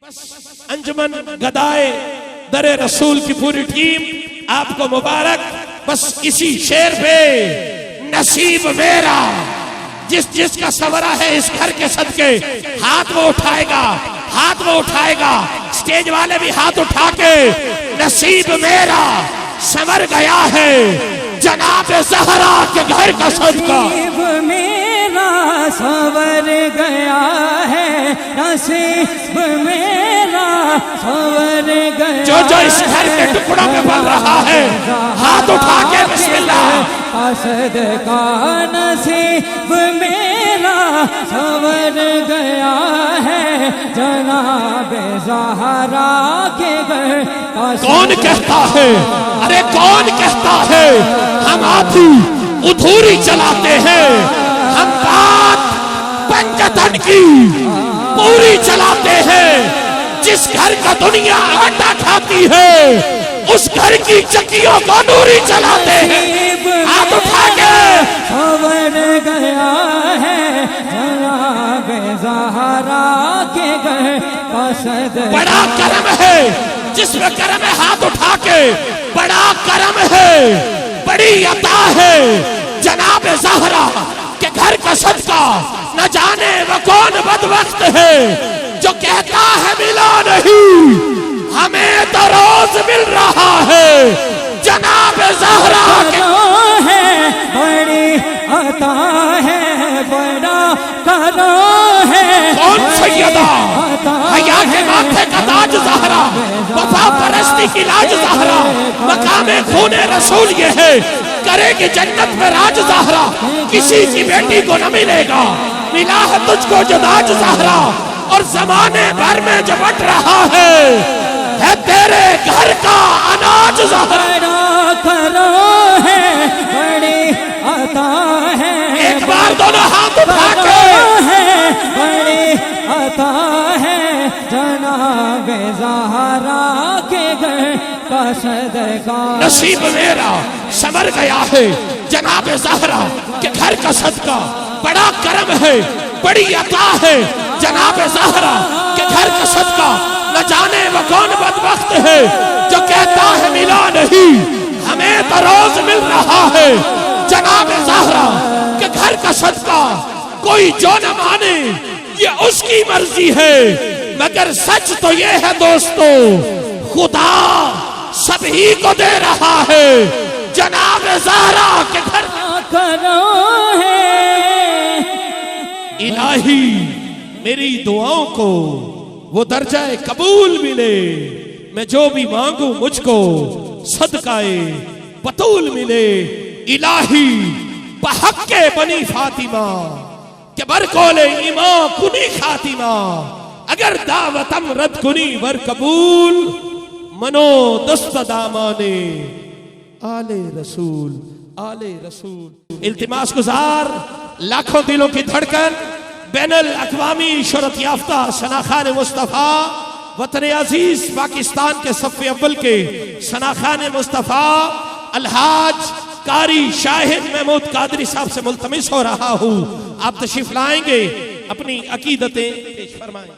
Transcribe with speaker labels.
Speaker 1: अंजुमन गदाए दरे रसूल की पूरी टीम आपको मुबारक। बस इसी शेर पे नसीब मेरा, जिसका सवरा है इस घर के सदके हाथ वो उठाएगा, हाथ वो उठाएगा। स्टेज वाले भी हाथ उठा के नसीब मेरा संवर गया है जनाब ज़हरा के घर का सदका।
Speaker 2: नसीब मेरा संवर गया है, नसीब मेरा संवर गया।
Speaker 1: जो इस घर के टुकड़ों में बन रहा है हाथ उठा के बिस्मिल्लाह।
Speaker 2: सदका नसीब मेरा संवर गया है जनाब ज़हरा के घर का।
Speaker 1: कौन कहता है, अरे कौन कहता है हम आधी उधूरी चलाते हैं, हम बात पंचतन की पूरी चलाते हैं। जिस घर का दुनिया आटा खाती है उस घर की चक्कियों को नूरी चलाते हैं। हाथ उठा के
Speaker 2: संवर गया है जनाब ज़हरा के घर का सदका।
Speaker 1: बड़ा करम है जिसमें करम है, हाथ उठा के बड़ा करम है, बड़ी अता है जनाब ज़हरा के घर का सदका। न जाने वो कौन बदबख्त है जो कहता है मिला नहीं, हमें तो रोज मिल रहा है जनाब ज़हरा के।
Speaker 2: है बड़ी अता है, बड़ा करो है।
Speaker 1: कौन सैयदा हया के माथे का ताज ज़हरा, वफा परस्ती की लाज ज़हरा, मकामे खूने रसूल ये है, करेगी जन्नत में राज ज़हरा। किसी की बेटी को न मिलेगा, मिला है तुझको जो ताज ज़हरा। और जमाने भर में जो बट रहा है तेरे घर का अनाज ज़हरा।
Speaker 2: बड़ा करो है, बड़ी अता है।
Speaker 1: एक बार दोनों हाथ उठा के
Speaker 2: है, बड़ी अता है जनाब ज़हरा के घर का सदका।
Speaker 1: नसीब मेरा संवर गया है जनाब ज़हरा के घर का सदका। बड़ा करम है, बड़ी अता है जनाब ज़हरा के घर का सदका। न जाने वो कौन बदबख्त है जो कहता है मिला नहीं, हमें तो रोज मिल रहा है जनाब ज़हरा के घर का सदका। कोई जो न माने ये उसकी मर्जी है, मगर सच तो ये है दोस्तों खुदा सभी को दे रहा है जनाब ज़हरा के घर
Speaker 2: करो है।
Speaker 1: इलाही मेरी दुआओं को वो दर्जा कबूल मिले, मैं जो भी मांगू मुझको सदकाए बतूल मिले। इलाही बहक्के बनी फातिमा के बरकोले इमा कुनी खातिमा, अगर दावतम रद कुनी वर कबूल मनो दस्त दामाने आले रसूल, आले रसूल। इल्तिमास गुजार लाखों दिलों की धड़कन बैनुल अक़वामी शोहरत याफ्ता सनाखान मुस्तफ़ा वतन अजीज पाकिस्तान के सफ़े अव्वल के सनाखान मुस्तफ़ा अलहाज कारी शाहिद महमूद कादरी साहब से मुल्तमिस हो रहा हूँ, आप तशरीफ लाएंगे, अपनी अकीदतें पेश फरमाएं।